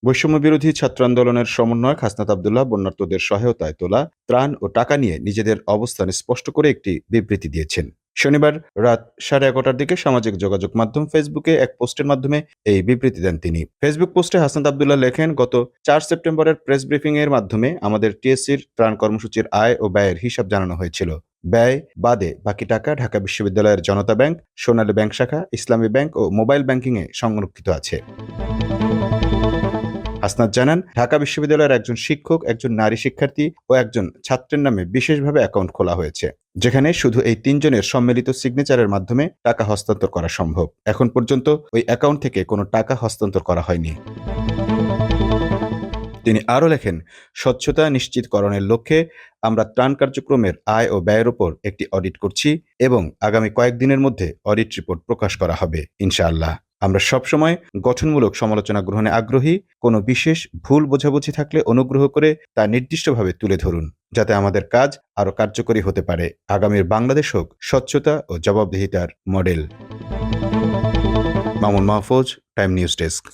বৈষম্য বিরোধী ছাত্র আন্দোলনের সমন্বয়ক হাসনাত আব্দুল্লাহ বন্যার্তদের সহায়তায় তোলা ত্রাণ ও টাকা নিয়ে নিজেদের অবস্থান স্পষ্ট করে একটি বিবৃতি দিয়েছেন। শনিবার রাত 11:30টার দিকে সামাজিক যোগাযোগ মাধ্যম ফেসবুকে এক পোস্টের মাধ্যমে এই বিবৃতি দেন তিনি। ফেসবুক পোস্টে হাসনাত আব্দুল্লাহ লেখেন, গত 4 সেপ্টেম্বরের প্রেস ব্রিফিং এর মাধ্যমে আমাদের টিএসসির ত্রাণ কর্মসূচির আয় ও ব্যয়ের হিসাব জানানো হয়েছিল। ব্যয় বাদে বাকি টাকা ঢাকা বিশ্ববিদ্যালয়ের জনতা ব্যাংক, সোনালী ব্যাংক শাখা, ইসলামী ব্যাংক ও মোবাইল ব্যাংকিংয়ে সংরক্ষিত আছে। হাসনাত জানান, ঢাকা বিশ্ববিদ্যালয়ের একজন শিক্ষক, একজন নারী শিক্ষার্থী ও একজন ছাত্রের নামে বিশেষভাবে অ্যাকাউন্ট খোলা হয়েছে, যেখানে শুধু এই 3 জনের সম্মিলিত সিগনেচারের মাধ্যমে টাকা হস্তান্তর করা সম্ভব। এখন পর্যন্ত ওই অ্যাকাউন্ট থেকে কোনো টাকা হস্তান্তর করা হয়নি। তিনি আরও লেখেন, স্বচ্ছতা নিশ্চিতকরণের লক্ষ্যে আমরা ত্রাণ কার্যক্রমের আয় ও ব্যয়ের উপর একটি অডিট করছি এবং আগামী কয়েকদিনের মধ্যে অডিট রিপোর্ট প্রকাশ করা হবে ইনশাআল্লাহ। আমরা সবসময় গঠনমূলক সমালোচনা গ্রহণে আগ্রহী। কোনো বিশেষ ভুল বোঝাবুঝি থাকলে অনুগ্রহ করে তা নির্দিষ্টভাবে তুলে ধরুন, যাতে আমাদের কাজ আরও কার্যকরী হতে পারে। আগামীর বাংলাদেশ হোক স্বচ্ছতা ও জবাবদিহিতার model. Mamun Mahfuz, time news desk.